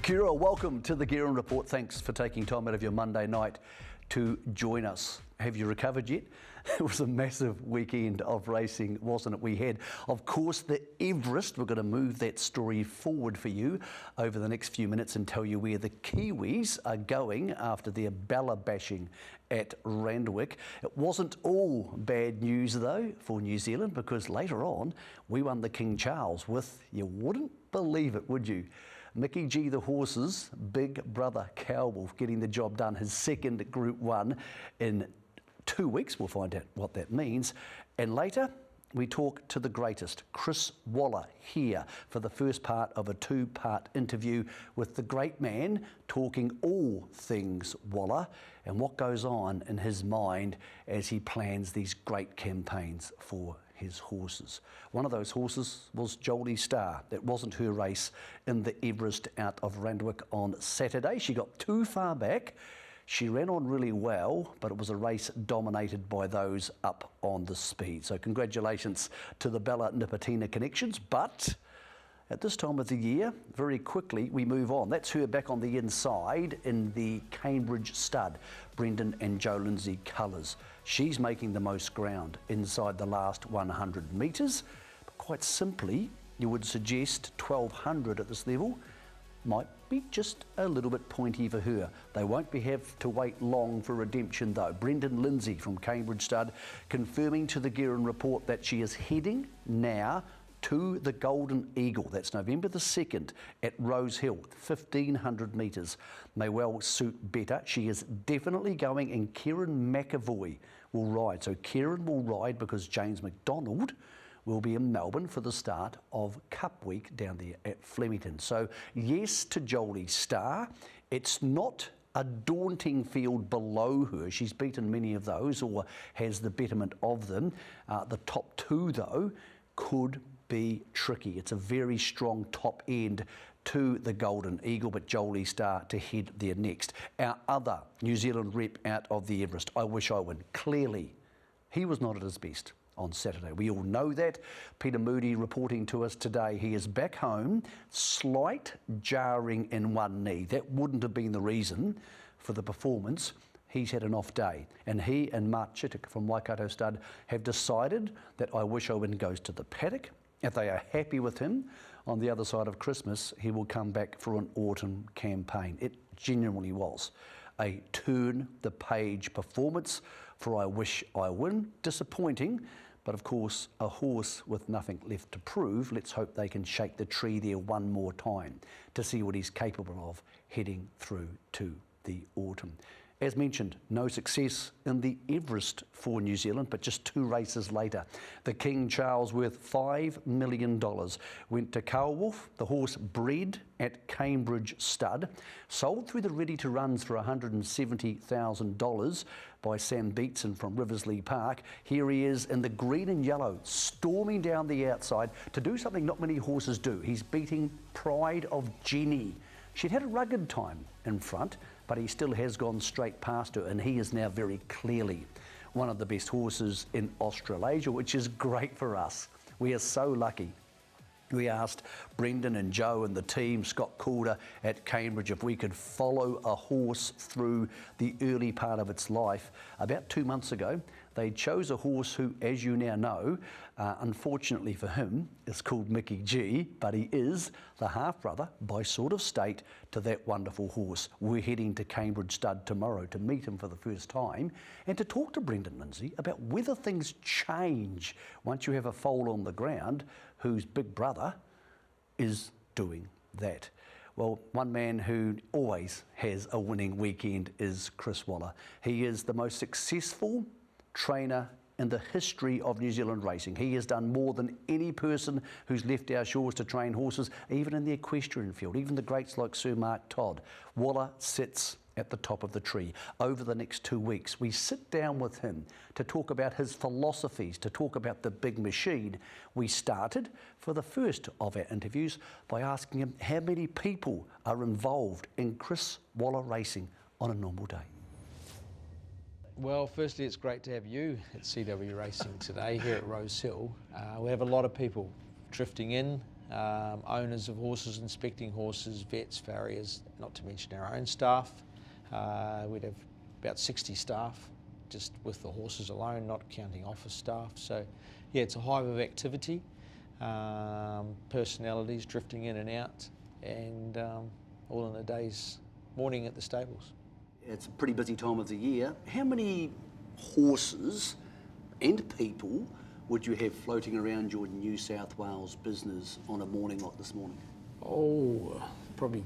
Kia ora, welcome to the Guerin Report. Thanks for taking time out of your Monday night to join us. Have you recovered yet? It was a massive weekend of racing, wasn't it? We had, of course, the Everest. We're going to move that story forward for you over the next few minutes and tell you where the Kiwis are going after their Bella bashing at Randwick. It wasn't all bad news, though, for New Zealand, because later on, we won the King Charles with, you wouldn't believe it, would you? Mickey G, the horse's big brother, Cowwolf, getting the job done, his second Group 1 in 2 weeks. We'll find out what that means. And later, we talk to the greatest, Chris Waller, here for the first part of a two-part interview with the great man, talking all things Waller and what goes on in his mind as he plans these great campaigns for his horses. One of those horses was Joliestar. That wasn't her race in the Everest out of Randwick on Saturday. She got too far back. She ran on really well, but it was a race dominated by those up on the speed. So congratulations to the Bella Nipotina connections. But at this time of the year, very quickly, we move on. That's her back on the inside in the Cambridge stud, Brendan and Joe Lindsay colours. She's making the most ground inside the last 100 metres. But quite simply, you would suggest 1200 at this level might be just a little bit pointy for her. They won't have to wait long for redemption though. Brendan Lindsay from Cambridge Stud confirming to the Guerin Report that she is heading now to the Golden Eagle. That's November the 2nd at Rose Hill, 1500 metres. May well suit better. She is definitely going, and Kieran McAvoy will ride. So Kieran will ride because James McDonald will be in Melbourne for the start of Cup Week down there at Flemington. So yes to Joliestar. It's not a daunting field below her. She's beaten many of those or has the betterment of them. The top two, though, could be tricky. It's a very strong top end to the Golden Eagle, but Joliestar to head there next. Our other New Zealand rep out of the Everest, I Wish I Win. Clearly, he was not at his best on Saturday. We all know that. Peter Moody reporting to us today. He is back home, slight jarring in one knee. That wouldn't have been the reason for the performance. He's had an off day, and he and Mark Chittick from Waikato Stud have decided that I Wish I Win goes to the paddock. If they are happy with him on the other side of Christmas, he will come back for an autumn campaign. It genuinely was a turn the page performance for I Wish I Win. Disappointing, but of course a horse with nothing left to prove. Let's hope they can shake the tree there one more time to see what he's capable of heading through to the autumn. As mentioned, no success in the Everest for New Zealand, but just 2 races later, the King Charles, worth $5 million, went to Cowwolf, the horse bred at Cambridge Stud, sold through the ready-to-runs for $170,000 by Sam Beatson from Riversley Park. Here he is in the green and yellow, storming down the outside to do something not many horses do. He's beating Pride of Jenny. She'd had a rugged time in front, but he still has gone straight past her, and he is now very clearly one of the best horses in Australasia, which is great for us. We are so lucky. We asked Brendan and Joe and the team, Scott Calder at Cambridge, if we could follow a horse through the early part of its life. About 2 months ago, they chose a horse who, as you now know, unfortunately for him, is called Mickey G, but he is the half-brother by sort of state to that wonderful horse. We're heading to Cambridge Stud tomorrow to meet him for the first time and to talk to Brendan Lindsay about whether things change once you have a foal on the ground whose big brother is doing that. Well, one man who always has a winning weekend is Chris Waller. He is the most successful trainer in the history of New Zealand racing. He has done more than any person who's left our shores to train horses, even in the equestrian field, even the greats like Sir Mark Todd. Waller sits at the top of the tree. Over the next 2 weeks, we sit down with him to talk about his philosophies, to talk about the big machine. We started for the first of our interviews by asking him how many people are involved in Chris Waller racing on a normal day. Well, firstly, it's great to have you at CW Racing today here at Rose Hill. We have a lot of people drifting in owners of horses, inspecting horses, vets, farriers, not to mention our own staff. We'd have about 60 staff just with the horses alone, not counting office staff. So yeah, it's a hive of activity, personalities drifting in and out, and all in a day's morning at the stables. It's a pretty busy time of the year. How many horses and people would you have floating around your New South Wales business on a morning like this morning? Oh, probably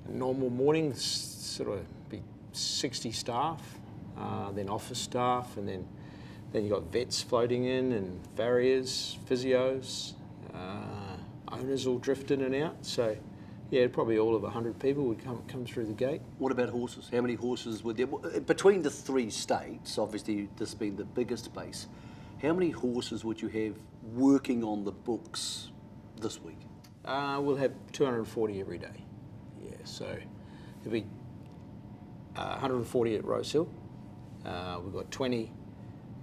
a normal morning, sort of be 60 staff, then office staff, and then you've got vets floating in, and farriers, physios, owners all drift in and out. So yeah, probably all of 100 people would come through the gate. What about horses? How many horses would there? Between the three states, obviously this being the biggest base, how many horses would you have working on the books this week? We'll have 240 every day. Yeah, so there'll be 140 at Rosehill. We've got 20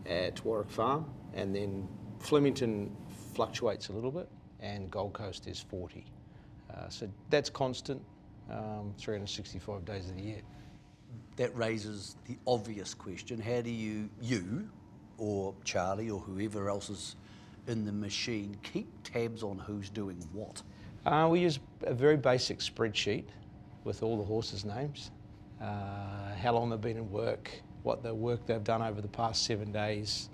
at Warwick Farm, and then Flemington fluctuates a little bit, and Gold Coast is 40. So that's constant, 365 days of the year. That raises the obvious question: how do you or Charlie or whoever else is in the machine keep tabs on who's doing what? We use a very basic spreadsheet with all the horses' names, how long they've been in work, what the work they've done over the past 7 days,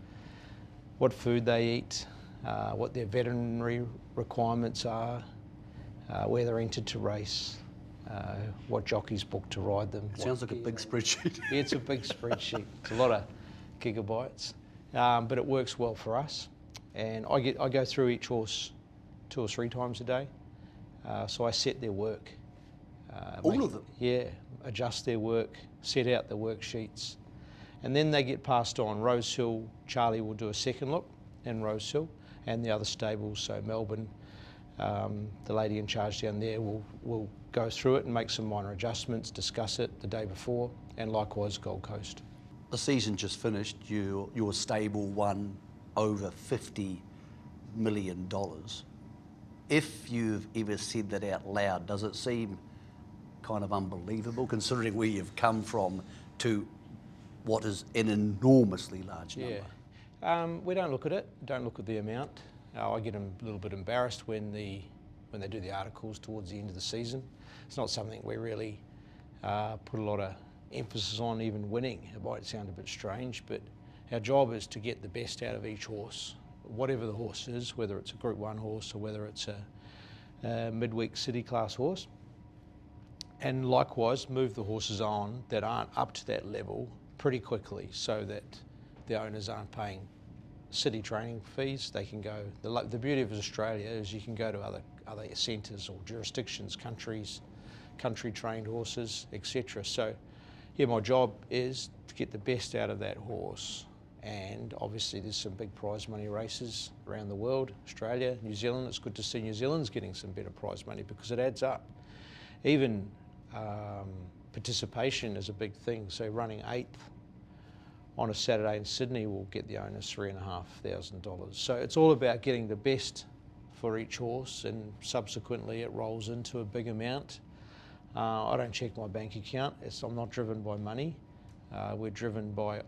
what food they eat, what their veterinary requirements are, where they're entered to race, what jockeys booked to ride them. Sounds like a big spreadsheet. Yeah, it's a big spreadsheet. It's a lot of gigabytes, but it works well for us. And I go through each horse 2 or 3 times a day, so I set their work. All of them? Yeah, adjust their work, set out the worksheets, and then they get passed on. Rosehill, Charlie will do a second look in Rosehill, and the other stables, so Melbourne, the lady in charge down there will go through it and make some minor adjustments, discuss it the day before, and likewise Gold Coast. The season just finished. Your stable won over $50 million. If you've ever said that out loud, does it seem kind of unbelievable, considering where you've come from to what is an enormously large number? Yeah, we don't look at it. Don't look at the amount. I get a little bit embarrassed when they do the articles towards the end of the season. It's not something we really put a lot of emphasis on, even winning. It might sound a bit strange, but our job is to get the best out of each horse, whatever the horse is, whether it's a Group 1 horse or whether it's a midweek city class horse. And likewise, move the horses on that aren't up to that level pretty quickly, so that the owners aren't paying city training fees. They can go. The beauty of Australia is you can go to other centres or jurisdictions, countries, country trained horses, etc. So, yeah, my job is to get the best out of that horse. And obviously, there's some big prize money races around the world, Australia, New Zealand. It's good to see New Zealand's getting some better prize money because it adds up. Even participation is a big thing. So running 8th on a Saturday in Sydney will get the owners $3,500. So it's all about getting the best for each horse, and subsequently it rolls into a big amount. I don't check my bank account. I'm not driven by money. We're driven by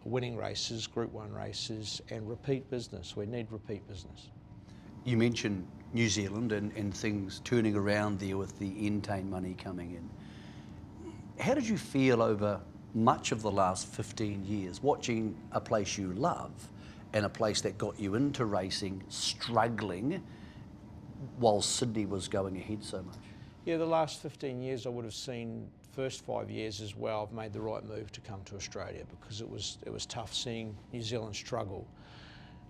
winning races, Group 1 races, and repeat business. We need repeat business. You mentioned New Zealand and things turning around there with the Entain money coming in. How did you feel over much of the last 15 years, watching a place you love and a place that got you into racing struggling while Sydney was going ahead so much? Yeah, the last 15 years I would have seen, first 5 years as well, I've made the right move to come to Australia, because it was tough seeing New Zealand struggle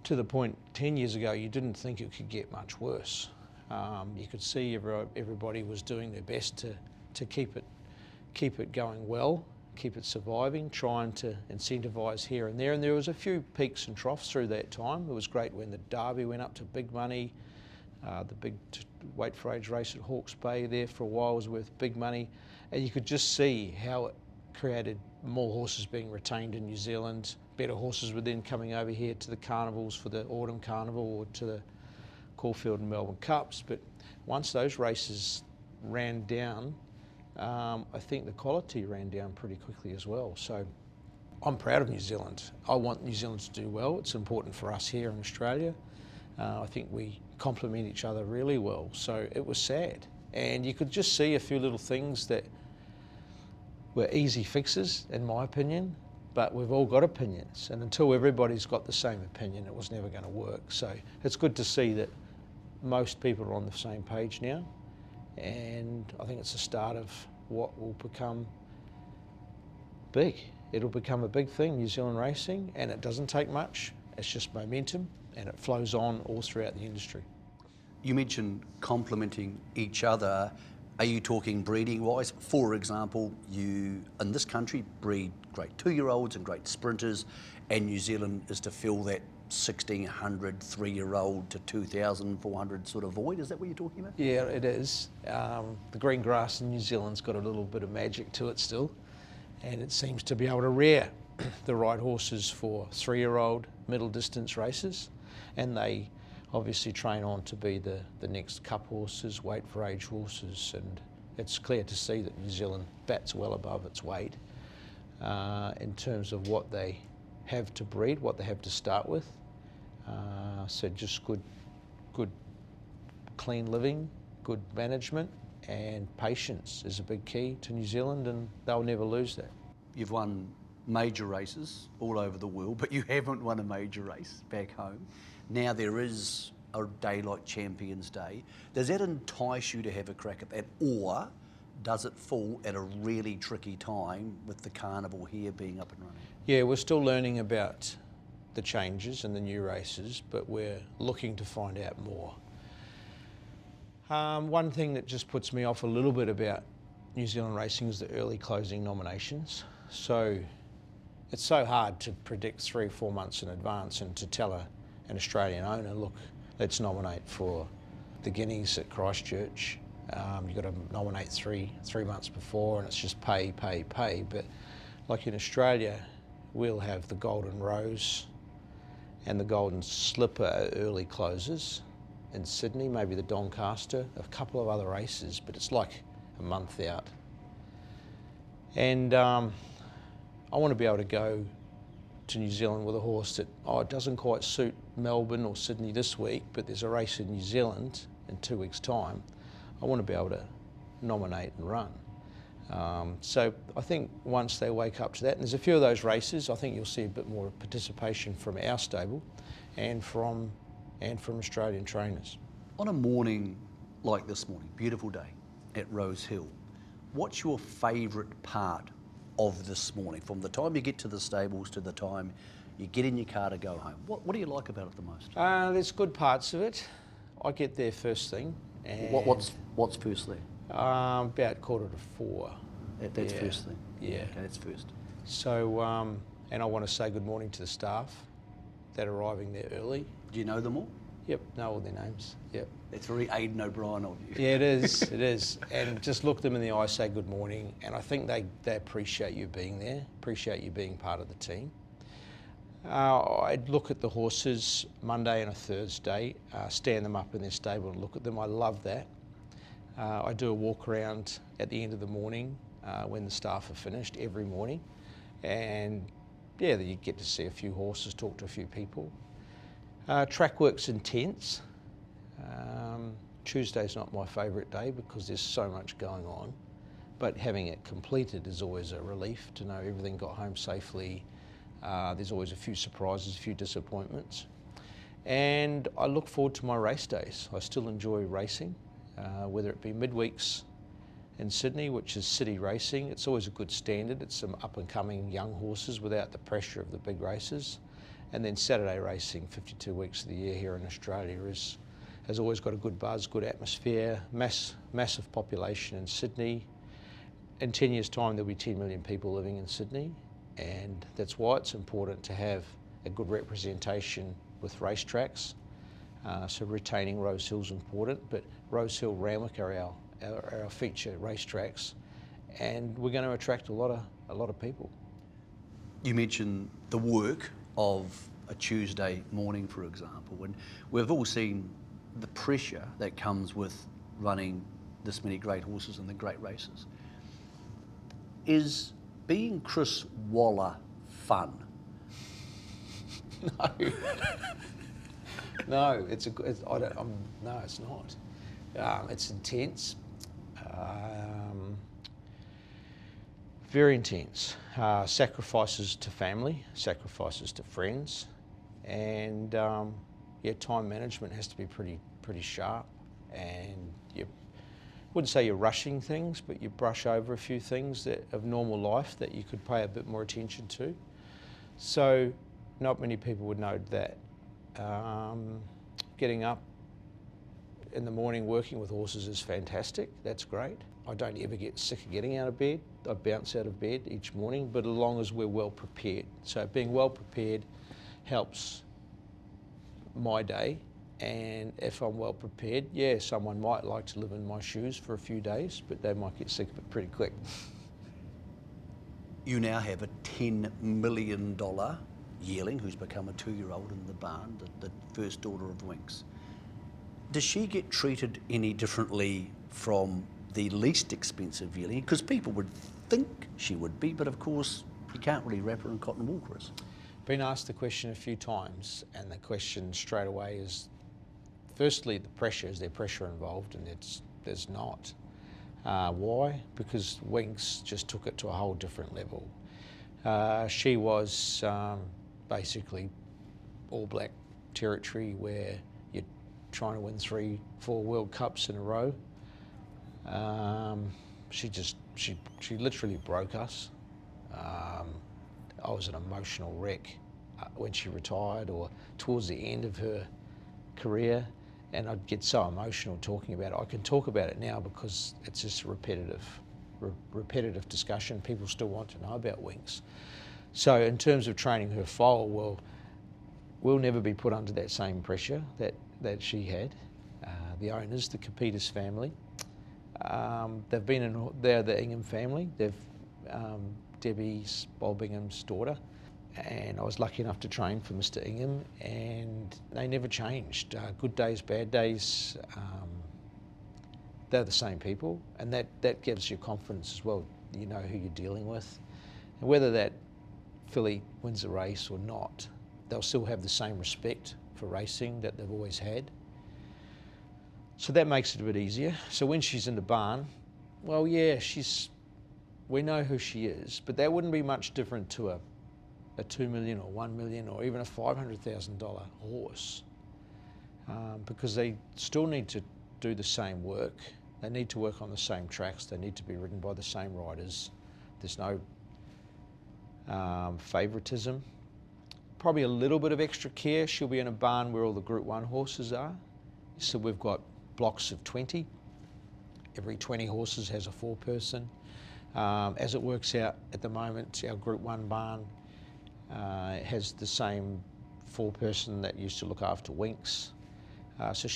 to the point 10 years ago you didn't think it could get much worse. You could see everybody was doing their best to keep it going well, keep it surviving, trying to incentivise here and there. And there was a few peaks and troughs through that time. It was great when the Derby went up to big money. The big weight for age race at Hawke's Bay there for a while was worth big money. And you could just see how it created more horses being retained in New Zealand. Better horses were then coming over here to the carnivals for the autumn carnival or to the Caulfield and Melbourne Cups, but once those races ran down, I think the quality ran down pretty quickly as well. So I'm proud of New Zealand. I want New Zealand to do well. It's important for us here in Australia. I think we complement each other really well. So it was sad. And you could just see a few little things that were easy fixes, in my opinion, but we've all got opinions. And until everybody's got the same opinion, it was never going to work. So it's good to see that most people are on the same page now. And I think it's the start of what will become big. It'll become a big thing, New Zealand racing, and it doesn't take much. It's just momentum, and it flows on all throughout the industry. You mentioned complementing each other. Are you talking breeding-wise? For example, you, in this country, breed great 2-year-olds and great sprinters, and New Zealand is to fill that 1,600 3-year-old to 2,400 sort of void. Is that what you're talking about? Yeah, it is. The green grass in New Zealand's got a little bit of magic to it still, and it seems to be able to rear the right horses for 3-year-old middle distance races, and they obviously train on to be the next cup horses, weight for age horses, and it's clear to see that New Zealand bats well above its weight in terms of what they have to breed, what they have to start with. So just good clean living, good management, and patience is a big key to New Zealand, and they'll never lose that. You've won major races all over the world, but you haven't won a major race back home. Now there is a day like Champions Day. Does that entice you to have a crack at that, or does it fall at a really tricky time with the carnival here being up and running? Yeah, we're still learning about the changes and the new races, but we're looking to find out more. One thing that just puts me off a little bit about New Zealand racing is the early closing nominations. So it's so hard to predict 3 or 4 months in advance and to tell an Australian owner, look, let's nominate for the Guineas at Christchurch. You've got to nominate three months before, and it's just pay. But like in Australia, we'll have the Golden Rose and the Golden Slipper early closes in Sydney, maybe the Doncaster, a couple of other races, but it's like a month out. And I want to be able to go to New Zealand with a horse that, it doesn't quite suit Melbourne or Sydney this week, but there's a race in New Zealand in 2 weeks' time. I want to be able to nominate and run. So I think once they wake up to that, and there's a few of those races, I think you'll see a bit more participation from our stable and from Australian trainers. On a morning like this morning, beautiful day at Rose Hill, what's your favourite part of this morning, from the time you get to the stables to the time you get in your car to go home? What do you like about it the most? There's good parts of it. I get there first thing. And What's first thing? about 3:45. That's first thing? Yeah. Okay, that's first. So, and I want to say good morning to the staff that are arriving there early. Do you know them all? Yep, know all their names. Yep. It's very Aidan O'Brien of you. Yeah, it is. It is. And just look them in the eye, say good morning, and I think they appreciate you being there, appreciate you being part of the team. I'd look at the horses Monday and a Thursday, stand them up in their stable and look at them. I love that. I do a walk around at the end of the morning when the staff are finished every morning, and yeah, you get to see a few horses, talk to a few people. Track work's intense. Tuesday's not my favourite day because there's so much going on, but having it completed is always a relief to know everything got home safely. There's always a few surprises, a few disappointments. And I look forward to my race days. I still enjoy racing, whether it be midweeks in Sydney, which is city racing. It's always a good standard. It's some up-and-coming young horses without the pressure of the big races. And then Saturday racing, 52 weeks of the year here in Australia, has always got a good buzz, good atmosphere, massive population in Sydney. In 10 years' time, there'll be 10 million people living in Sydney. And that's why it's important to have a good representation with racetracks. So retaining Rose Hill's important, but Rose Hill, Randwick are our feature racetracks, and we're going to attract a lot of people. You mentioned the work of a Tuesday morning, for example, and we've all seen the pressure that comes with running this many great horses and the great races. Is being Chris Waller fun? No. No, no, it's not. It's intense. Very intense. Sacrifices to family, sacrifices to friends, and yeah, time management has to be pretty sharp. And you wouldn't say you're rushing things, but you brush over a few things of normal life that you could pay a bit more attention to. So, not many people would know that. Getting up in the morning working with horses is fantastic. That's great. I don't ever get sick of getting out of bed. I bounce out of bed each morning, but as long as we're well prepared. So being well prepared helps my day. And if I'm well prepared, yeah, someone might like to live in my shoes for a few days, but they might get sick of it pretty quick. You now have a $10 million yearling who's become a 2-year-old in the barn, the first daughter of Winx. Does she get treated any differently from the least expensive yearling? Because people would think she would be, but of course you can't really wrap her in cotton wool, Chris. Been asked the question a few times, and the question straight away is, firstly, the pressure. Is there pressure involved? And there's not. Why? Because Winx just took it to a whole different level. She was basically all black territory where you're trying to win 3-4 World Cups in a row. She literally broke us. I was an emotional wreck when she retired or towards the end of her career, and I'd get so emotional talking about it. I can talk about it now because it's just a repetitive discussion. People still want to know about Winx. So in terms of training her foal, well, we'll never be put under that same pressure that she had. The owners, the Capitas family, they're the Ingham family. They've Debbie's Bob Ingham's daughter, and I was lucky enough to train for Mr. Ingham, and they never changed. Good days, bad days, they're the same people, and that gives you confidence as well. You know who you're dealing with, and whether that filly wins a race or not, they'll still have the same respect for racing that they've always had. So that makes it a bit easier. So when she's in the barn, well, yeah, we know who she is, but that wouldn't be much different to a $2 million or $1 million or even a $500,000 horse, because they still need to do the same work. They need to work on the same tracks. They need to be ridden by the same riders. There's no favouritism. Probably a little bit of extra care. She'll be in a barn where all the Group 1 horses are. So we've got blocks of 20. Every 20 horses has a 4-person. As it works out at the moment, our Group 1 barn has the same 4-person that used to look after Winx. So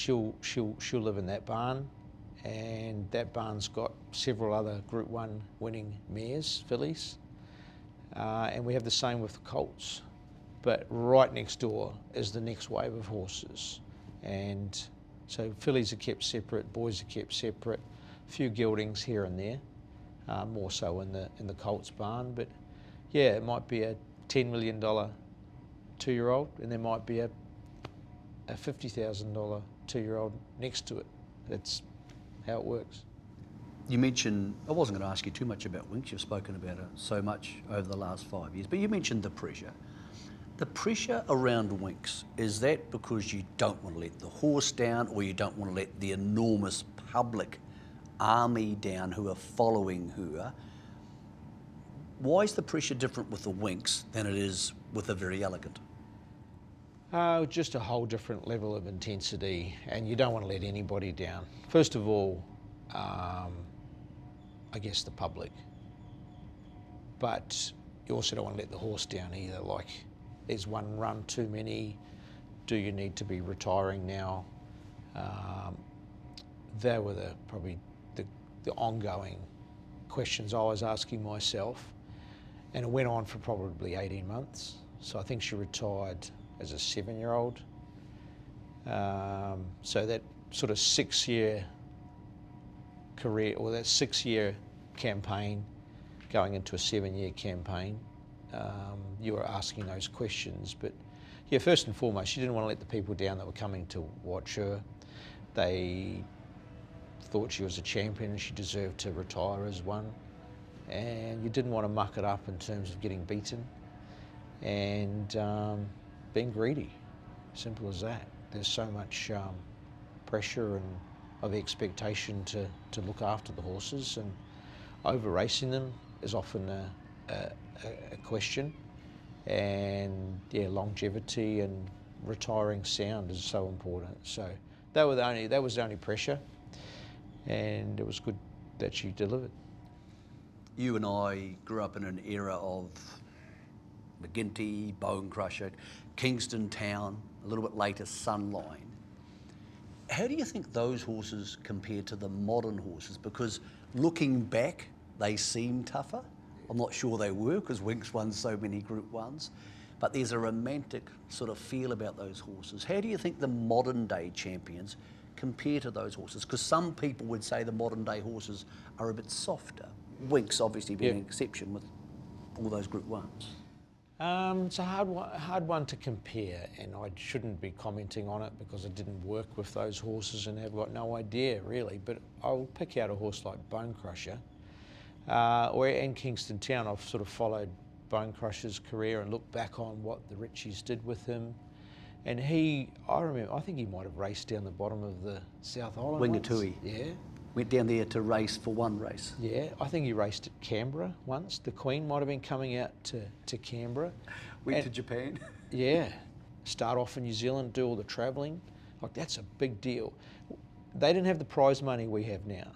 she'll live in that barn, and that barn's got several other Group 1 winning mares, fillies, and we have the same with the colts. But right next door is the next wave of horses, and so fillies are kept separate, boys are kept separate, a few geldings here and there, more so in the colts barn. But yeah, it might be a $10 million 2-year-old, and there might be a $50,000 2-year-old next to it. That's how it works. You mentioned, I wasn't going to ask you too much about Winx, you've spoken about it so much over the last 5 years, but you mentioned the pressure. The pressure around Winx, is that because you don't want to let the horse down, or you don't want to let the enormous public army down who are following her? Why is the pressure different with the Winx than it is with the Very Elegant? Just a whole different level of intensity, and you don't want to let anybody down. First of all, I guess the public, but you also don't want to let the horse down either. Like, is one run too many? Do you need to be retiring now? They were probably the ongoing questions I was asking myself, and it went on for probably 18 months. So I think she retired as a 7-year-old. So that sort of 6-year career, or that 6-year campaign going into a 7-year campaign, you were asking those questions. But yeah, first and foremost, she didn't want to let the people down that were coming to watch her. They thought she was a champion and she deserved to retire as one. And you didn't want to muck it up in terms of getting beaten and being greedy. Simple as that. There's so much pressure and of expectation to look after the horses, and over racing them is often a question. And yeah, longevity and retiring sound is so important. So that was the only pressure, and it was good that she delivered. You and I grew up in an era of McGinty, Bone Crusher, Kingston Town, a little bit later Sunline. How do you think those horses compare to the modern horses? Because looking back, they seem tougher. I'm not sure they were, because Winx won so many Group 1s. But there's a romantic sort of feel about those horses. How do you think the modern day champions compare to those horses? Because some people would say the modern day horses are a bit softer. Winx obviously being an exception with all those Group 1s. It's a hard one to compare, and I shouldn't be commenting on it because I didn't work with those horses and have got no idea really. But I'll pick out a horse like Bone Crusher, or in Kingston Town. I've sort of followed Bone Crusher's career and looked back on what the Richies did with him. And I think he might have raced down the bottom of the South Island. Wingatui. Yeah. Went down there to race for one race. Yeah, I think he raced at Canberra once. The Queen might have been coming out to Canberra. Went to Japan. Yeah, start off in New Zealand, do all the travelling. Like, that's a big deal. They didn't have the prize money we have now.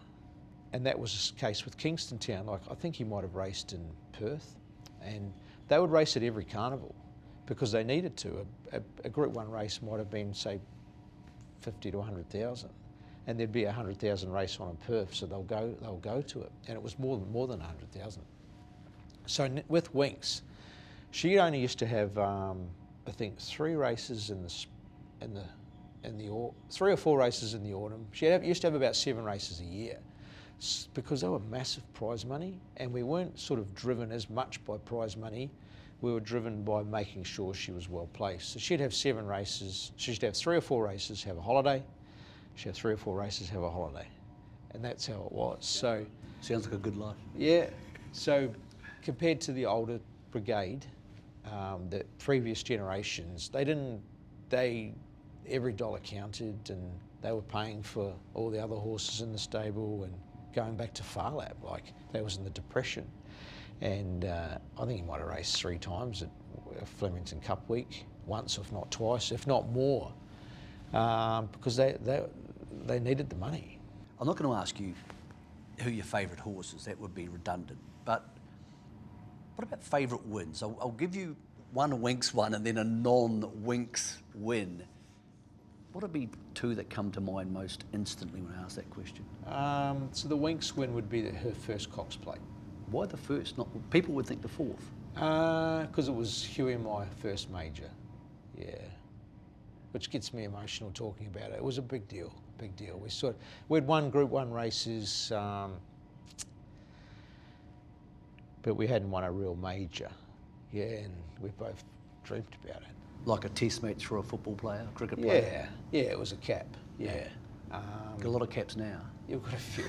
And that was the case with Kingston Town. Like, I think he might have raced in Perth. And they would race at every carnival because they needed to. A Group 1 race might have been, say, 50 to 100,000. And there'd be a 100,000 race on in Perth, so they'll go to it. And it was more than 100,000. So with Winx, she only used to have, I think, 3 races in the 3 or 4 races in the autumn. She used to have about 7 races a year, because they were massive prize money, and we weren't sort of driven as much by prize money. We were driven by making sure she was well placed. So she'd have 7 races. She'd have 3 or 4 races, have a holiday. She'd have 3 or 4 races, have a holiday. And that's how it was. So sounds like a good life. Yeah. So compared to the older brigade, the previous generations, every dollar counted, and they were paying for all the other horses in the stable and going back to Farlap, like that was in the Depression. And I think he might have raced 3 times at Flemington Cup Week, once if not twice, if not more, because they needed the money. I'm not going to ask you who your favourite horse is, that would be redundant, but what about favourite wins? I'll give you one Winx one and then a non-Winx win. What would be 2 that come to mind most instantly when I ask that question? So the Winx win would be her first Cox Plate. Why the first? People would think the 4th. Because it was Huey and my first major, yeah. Which gets me emotional talking about it. It was a big deal, big deal. We'd won Group 1 races, but we hadn't won a real major, yeah, and we both dreamt about it. Like a test match for a football player, cricket player? Yeah, it was a cap, yeah. Got a lot of caps now. You've got a few.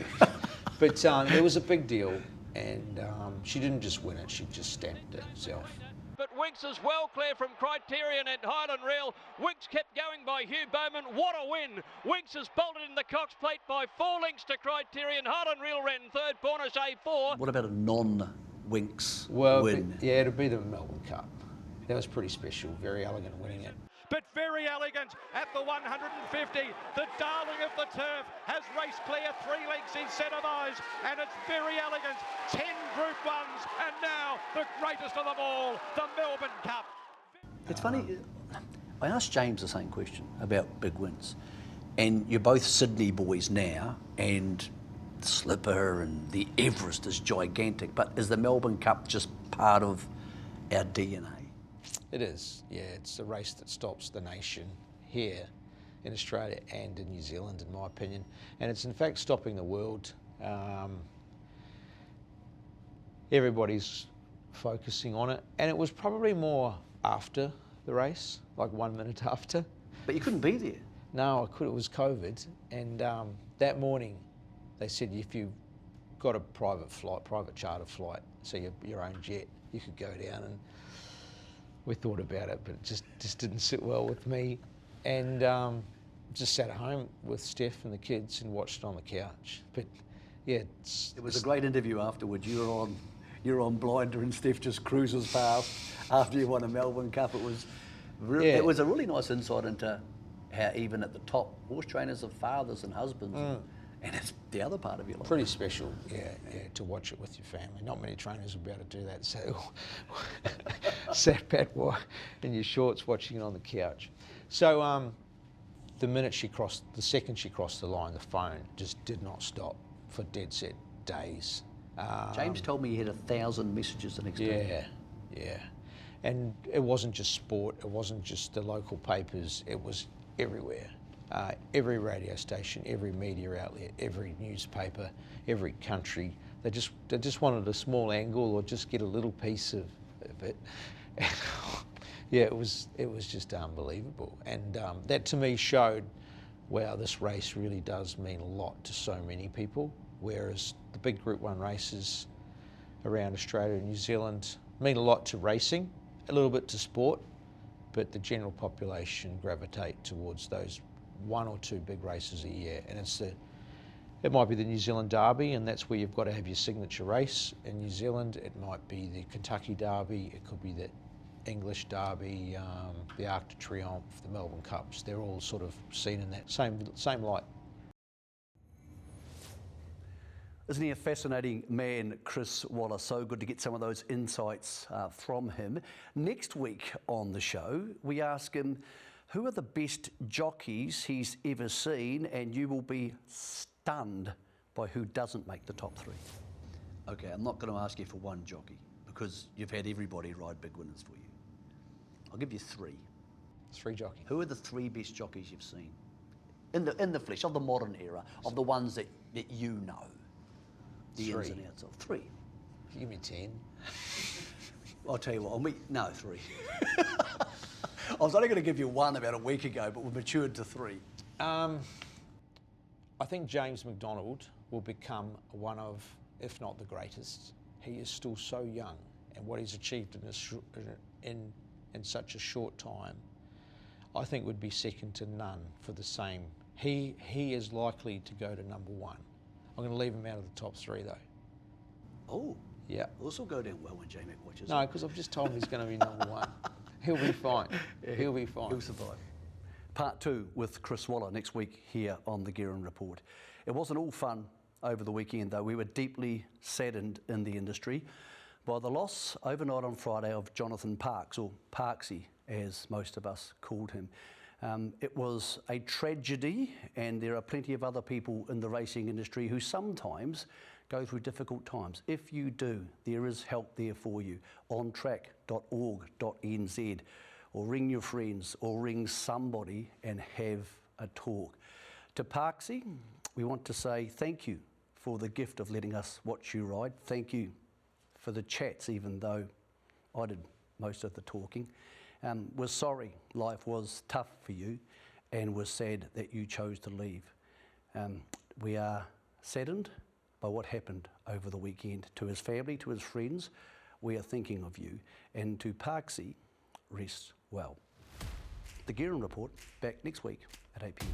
But it was a big deal, and she didn't just win it, she just stamped it herself. But Winx is well clear from Criterion and Highland Rail. Winx kept going by Hugh Bowman. What a win! Winx is bolted in the Cox Plate by 4 lengths to Criterion. Highland Rail ran 3rd, Bornish A4. What about a non-Winx win? Yeah, it'd be the Melbourne Cup. That was pretty special, Very Elegant winning it. But Very Elegant at the 150. The darling of the turf has raced clear 3 lengths instead of those. And it's Very Elegant, 10 Group 1s, and now the greatest of them all, the Melbourne Cup. It's funny, I asked James the same question about big wins. And you're both Sydney boys now, and the Slipper and the Everest is gigantic, but is the Melbourne Cup just part of our DNA? It is, yeah. It's a race that stops the nation here. in Australia and in New Zealand, in my opinion. And it's in fact stopping the world. Everybody's focusing on it, and it was probably more after the race, like 1 minute after. But you couldn't be there. No, I could. It was COVID, and that morning they said if you got a private charter flight, so your own jet, you could go down. And we thought about it, but it just didn't sit well with me, and just sat at home with Steph and the kids and watched it on the couch. But yeah, it was a great interview afterwards. You were on Blinder, and Steph just cruises past after you won a Melbourne Cup. It was it was a really nice insight into how even at the top, horse trainers are fathers and husbands, and it's the other part of your life. Pretty special, yeah, to watch it with your family. Not many trainers will be able to do that. So sat back in your shorts watching it on the couch. So the second she crossed the line, the phone just did not stop for dead set days. James told me he had 1,000 messages the next day. Yeah. And it wasn't just sport, it wasn't just the local papers, it was everywhere. Every radio station, every media outlet, every newspaper, every country, they just wanted a small angle or just get a little piece of it. And yeah, it was just unbelievable. And that to me showed, wow, this race really does mean a lot to so many people, whereas the big Group 1 races around Australia and New Zealand mean a lot to racing, a little bit to sport, but the general population gravitate towards those 1 or 2 big races a year. And it might be the New Zealand Derby, and that's where you've got to have your signature race. In New Zealand, it might be the Kentucky Derby, it could be the English Derby, the Arc de Triomphe, the Melbourne Cups. They're all sort of seen in that same light. Isn't he a fascinating man, Chris Waller? So good to get some of those insights from him. Next week on the show, we ask him who are the best jockeys he's ever seen, and you will be stunned by who doesn't make the top 3. Okay, I'm not going to ask you for one jockey because you've had everybody ride big winners for you. I'll give you 3. 3 jockeys. Who are the 3 best jockeys you've seen? In the flesh, of the modern era, of the ones that you know? The 3. ins and outs of 3. Give me 10. I'll tell you what, 3. I was only going to give you 1 about a week ago, but we've matured to 3. I think James McDonald will become one of, if not the greatest. He is still so young, and what he's achieved in such a short time, I think would be second to none for the same. He is likely to go to number 1. I'm going to leave him out of the top 3 though. Oh. Yeah. This will go down well when J-Mac watches. No, because I've just told him he's going to be number 1. He'll be fine. He'll be fine. He'll survive. Part 2 with Chris Waller next week here on the Guerin Report. It wasn't all fun over the weekend though. We were deeply saddened in the industry by the loss overnight on Friday of Jonathan Parkes, or Parksy as most of us called him. It was a tragedy, and there are plenty of other people in the racing industry who sometimes go through difficult times. If you do, there is help there for you. ontrack.org.nz, or ring your friends, or ring somebody and have a talk. To Parksy, we want to say thank you for the gift of letting us watch you ride. Thank you for the chats, even though I did most of the talking. We're sorry life was tough for you, and we're sad that you chose to leave. We are saddened by what happened over the weekend. To his family, to his friends, we are thinking of you. And to Parksy, rest well. The Guerin Report, back next week at 8 p.m.